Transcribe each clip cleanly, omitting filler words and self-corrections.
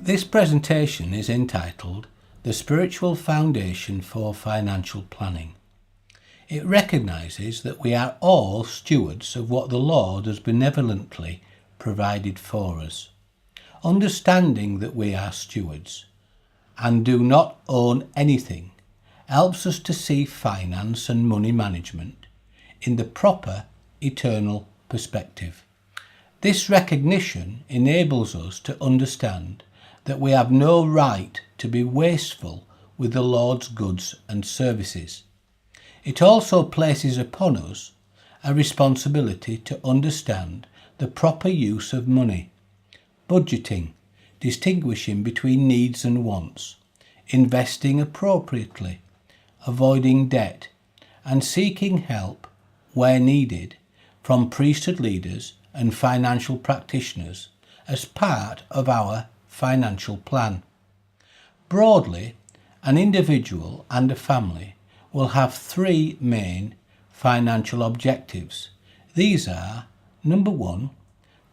This presentation is entitled The Spiritual Foundation for Financial Planning. It recognises that we are all stewards of what the Lord has benevolently provided for us. Understanding that we are stewards and do not own anything helps us to see finance and money management in the proper eternal perspective. This recognition enables us to understand that we have no right to be wasteful with the Lord's goods and services. It also places upon us a responsibility to understand the proper use of money, budgeting, distinguishing between needs and wants, investing appropriately, avoiding debt, and seeking help where needed from priesthood leaders and financial practitioners as part of our financial plan. Broadly, an individual and a family will have three main financial objectives. These are: number one,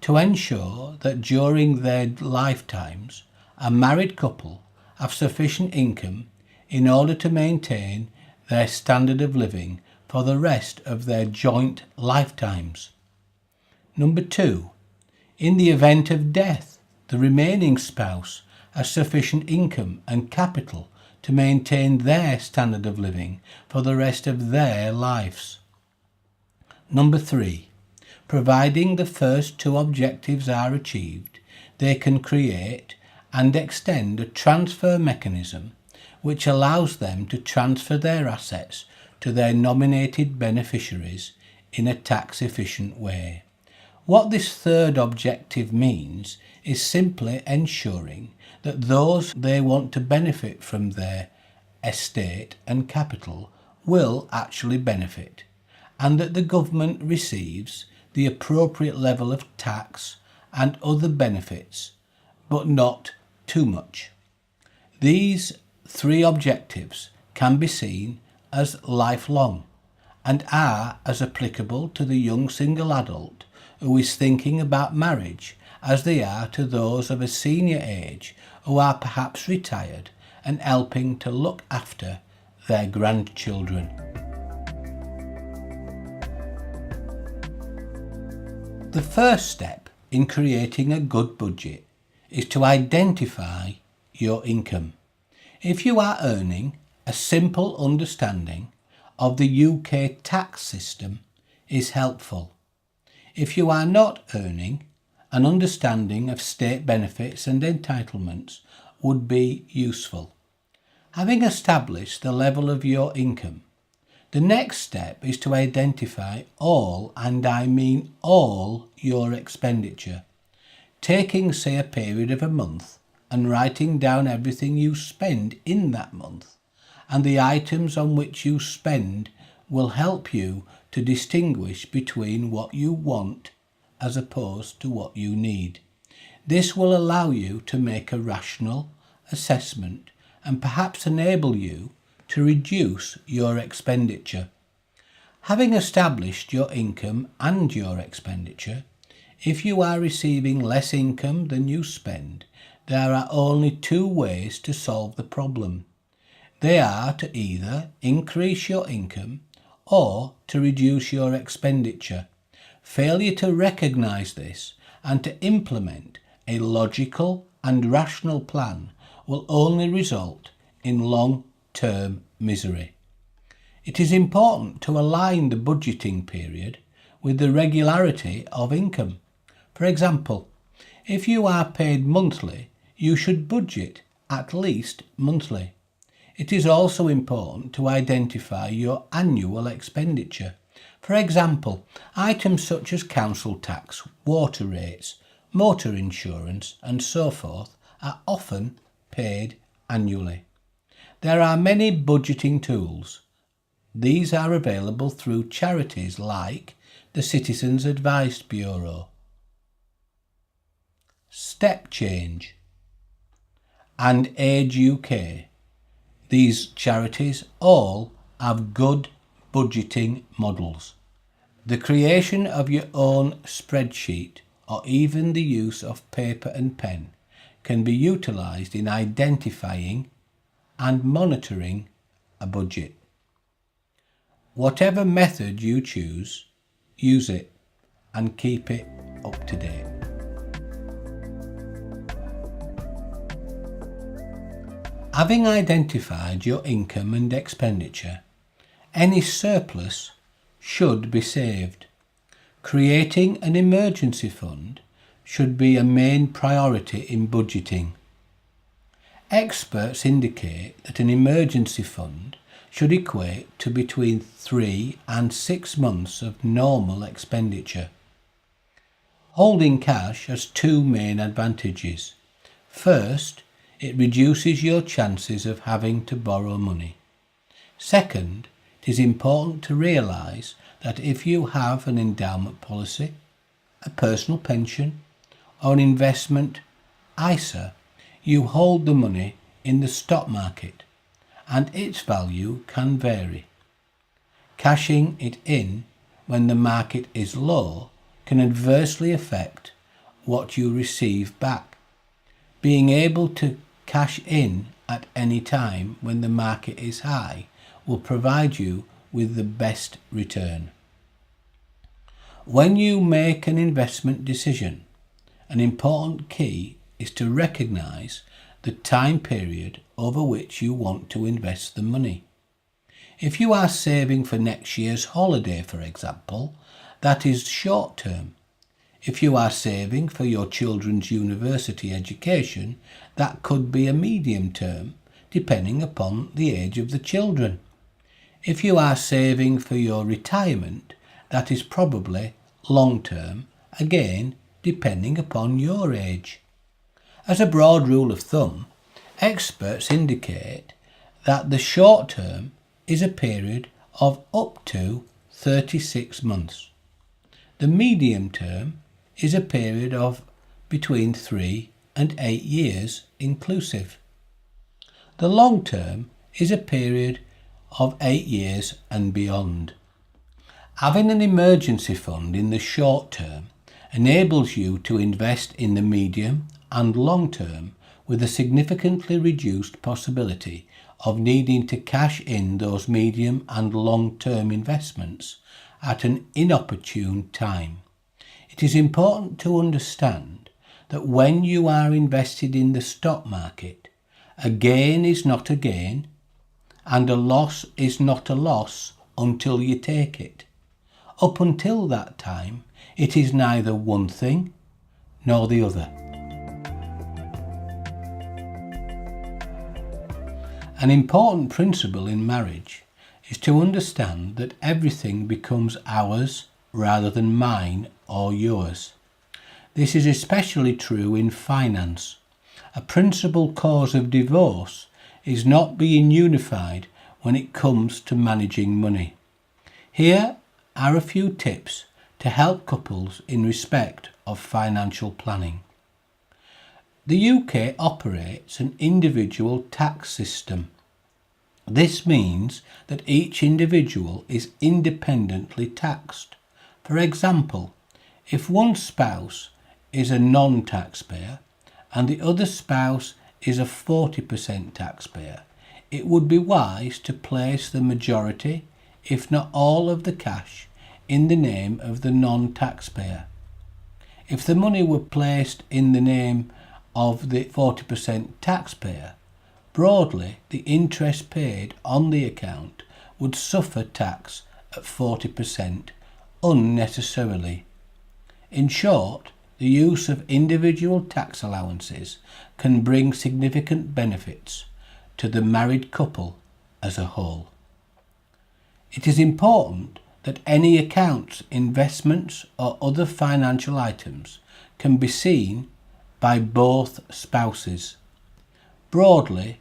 to ensure that during their lifetimes a married couple have sufficient income in order to maintain their standard of living for the rest of their joint lifetimes. Number two, in the event of death, the remaining spouse has sufficient income and capital to maintain their standard of living for the rest of their lives. Number three, providing the first two objectives are achieved, they can create and extend a transfer mechanism which allows them to transfer their assets to their nominated beneficiaries in a tax-efficient way. What this third objective means is simply ensuring that those they want to benefit from their estate and capital will actually benefit, and that the government receives the appropriate level of tax and other benefits, but not too much. These three objectives can be seen as lifelong and are as applicable to the young single adult who is thinking about marriage as they are to those of a senior age who are perhaps retired and helping to look after their grandchildren. The first step in creating a good budget is to identify your income. If you are earning, a simple understanding of the UK tax system is helpful. If you are not earning, an understanding of state benefits and entitlements would be useful. Having established the level of your income, the next step is to identify all, and I mean all, your expenditure. Taking, say, a period of a month and writing down everything you spend in that month and the items on which you spend will help you to distinguish between what you want as opposed to what you need. This will allow you to make a rational assessment and perhaps enable you to reduce your expenditure. Having established your income and your expenditure, if you are receiving less income than you spend, there are only two ways to solve the problem. They are to either increase your income or to reduce your expenditure. Failure to recognise this and to implement a logical and rational plan will only result in long-term misery. It is important to align the budgeting period with the regularity of income. For example, if you are paid monthly, you should budget at least monthly. It is also important to identify your annual expenditure. For example, items such as council tax, water rates, motor insurance and so forth are often paid annually. There are many budgeting tools. These are available through charities like the Citizens Advice Bureau, Step Change and Age UK. These charities all have good budgeting models. The creation of your own spreadsheet or even the use of paper and pen can be utilised in identifying and monitoring a budget. Whatever method you choose, use it and keep it up to date. Having identified your income and expenditure, any surplus should be saved. Creating an emergency fund should be a main priority in budgeting. Experts indicate that an emergency fund should equate to between 3 and 6 months of normal expenditure. Holding cash has two main advantages. First, it reduces your chances of having to borrow money. Second, it is important to realise that if you have an endowment policy, a personal pension, or an investment ISA, you hold the money in the stock market and its value can vary. Cashing it in when the market is low can adversely affect what you receive back. Being able to cash in at any time when the market is high will provide you with the best return. When you make an investment decision, an important key is to recognise the time period over which you want to invest the money. If you are saving for next year's holiday, for example, that is short term. If you are saving for your children's university education, that could be a medium term, depending upon the age of the children. If you are saving for your retirement, that is probably long term, again depending upon your age. As a broad rule of thumb, experts indicate that the short term is a period of up to 36 months. The medium term is a period of between 3 and 8 years inclusive. The long term is a period of 8 years and beyond. Having an emergency fund in the short term enables you to invest in the medium and long term with a significantly reduced possibility of needing to cash in those medium and long term investments at an inopportune time. It is important to understand that when you are invested in the stock market, a gain is not a gain and a loss is not a loss until you take it. Up until that time, it is neither one thing nor the other. An important principle in marriage is to understand that everything becomes ours rather than mine or yours. This is especially true in finance. A principal cause of divorce is not being unified when it comes to managing money. Here are a few tips to help couples in respect of financial planning. The UK operates an individual tax system. This means that each individual is independently taxed. For example, if one spouse is a non-taxpayer and the other spouse is a 40% taxpayer, it would be wise to place the majority, if not all of the cash, in the name of the non-taxpayer. If the money were placed in the name of the 40% taxpayer, broadly the interest paid on the account would suffer tax at 40% unnecessarily. In short, the use of individual tax allowances can bring significant benefits to the married couple as a whole. It is important that any accounts, investments or other financial items can be seen by both spouses. Broadly,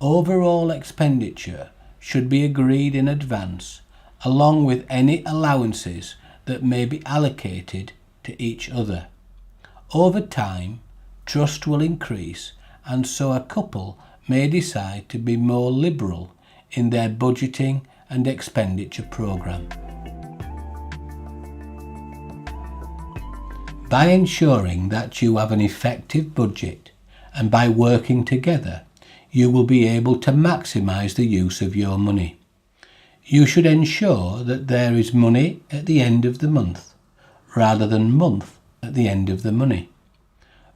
overall expenditure should be agreed in advance, along with any allowances that may be allocated to each other. Over time, trust will increase, and so a couple may decide to be more liberal in their budgeting and expenditure program. By ensuring that you have an effective budget and by working together, you will be able to maximise the use of your money. You should ensure that there is money at the end of the month, rather than month at the end of the money.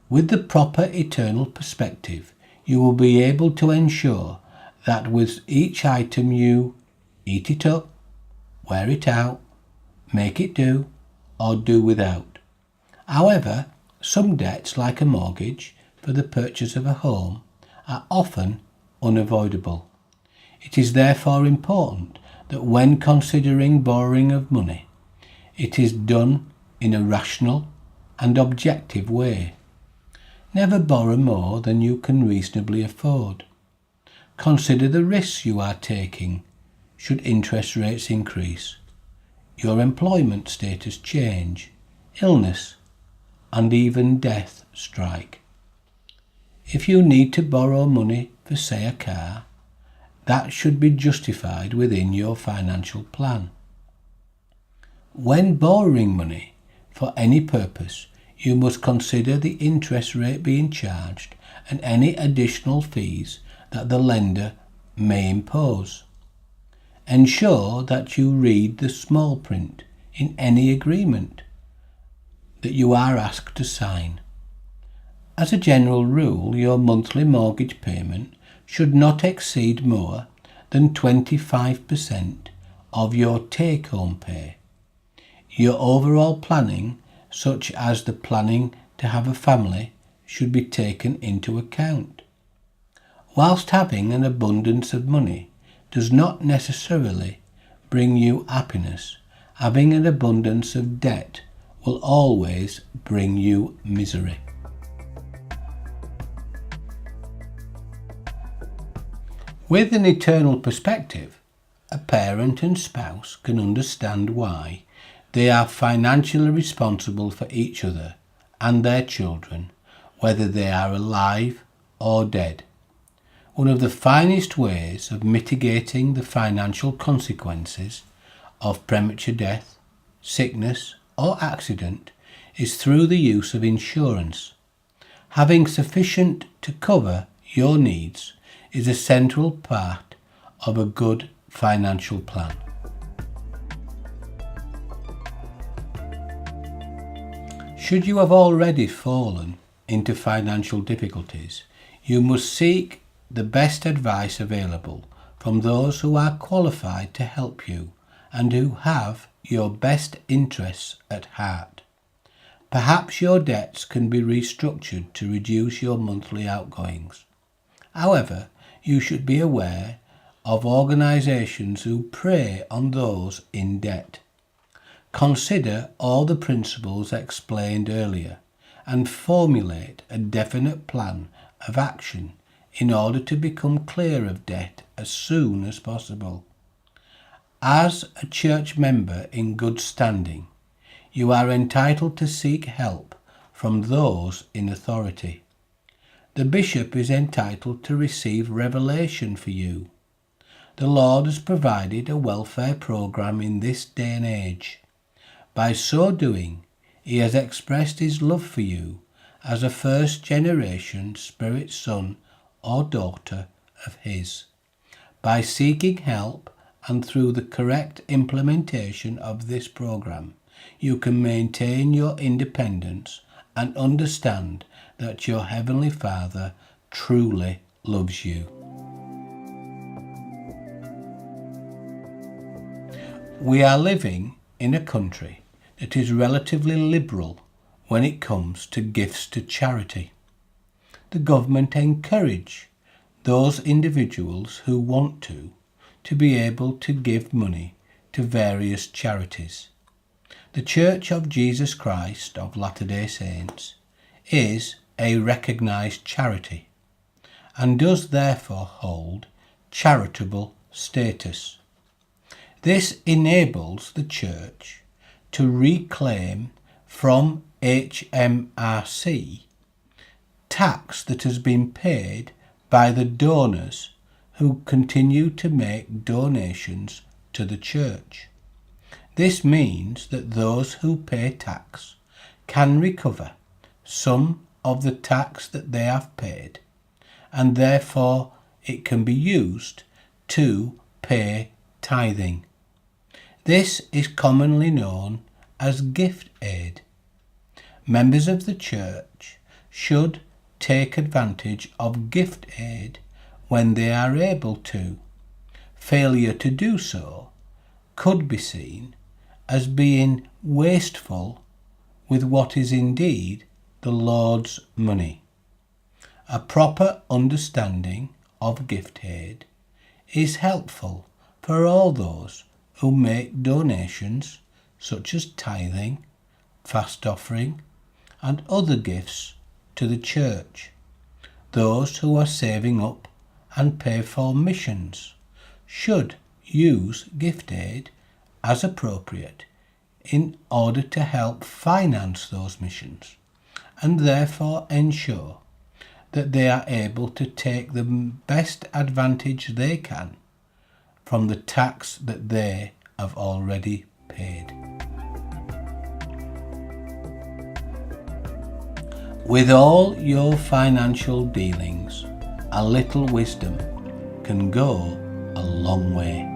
With the proper eternal perspective, you will be able to ensure that with each item you eat it up, wear it out, make it do, or do without. However, some debts, like a mortgage for the purchase of a home, are often unavoidable. It is therefore important that when considering borrowing of money, it is done in a rational and objective way. Never borrow more than you can reasonably afford. Consider the risks you are taking should interest rates increase, your employment status change, illness, and even death strike. If you need to borrow money for, say, a car, that should be justified within your financial plan. When borrowing money for any purpose, you must consider the interest rate being charged and any additional fees that the lender may impose. Ensure that you read the small print in any agreement that you are asked to sign. As a general rule, your monthly mortgage payment should not exceed more than 25% of your take-home pay. Your overall planning, such as the planning to have a family, should be taken into account. Whilst having an abundance of money does not necessarily bring you happiness, having an abundance of debt will always bring you misery. With an eternal perspective, a parent and spouse can understand why they are financially responsible for each other and their children, whether they are alive or dead. One of the finest ways of mitigating the financial consequences of premature death, sickness, or accident is through the use of insurance. Having sufficient to cover your needs is a central part of a good financial plan. Should you have already fallen into financial difficulties, you must seek the best advice available from those who are qualified to help you and who have your best interests at heart. Perhaps your debts can be restructured to reduce your monthly outgoings. However, you should be aware of organisations who prey on those in debt. Consider all the principles explained earlier and formulate a definite plan of action in order to become clear of debt as soon as possible. As a church member in good standing, you are entitled to seek help from those in authority. The bishop is entitled to receive revelation for you. The Lord has provided a welfare program in this day and age. By so doing, he has expressed his love for you as a first-generation spirit son or daughter of his. By seeking help and through the correct implementation of this program, you can maintain your independence and understand that your Heavenly Father truly loves you. We are living in a country that is relatively liberal when it comes to gifts to charity. The government encourage those individuals who want to be able to give money to various charities. The Church of Jesus Christ of Latter-day Saints is a recognised charity and does therefore hold charitable status. This enables the Church to reclaim from HMRC tax that has been paid by the donors who continue to make donations to the Church. This means that those who pay tax can recover some of the tax that they have paid, and therefore it can be used to pay tithing. This is commonly known as gift aid. Members of the church should take advantage of gift aid when they are able to. Failure to do so could be seen as being wasteful with what is indeed the Lord's money. A proper understanding of gift aid is helpful for all those who make donations such as tithing, fast offering, and other gifts to the church. Those who are saving up and pay for missions should use gift aid as appropriate in order to help finance those missions, and therefore ensure that they are able to take the best advantage they can from the tax that they have already paid. With all your financial dealings, a little wisdom can go a long way.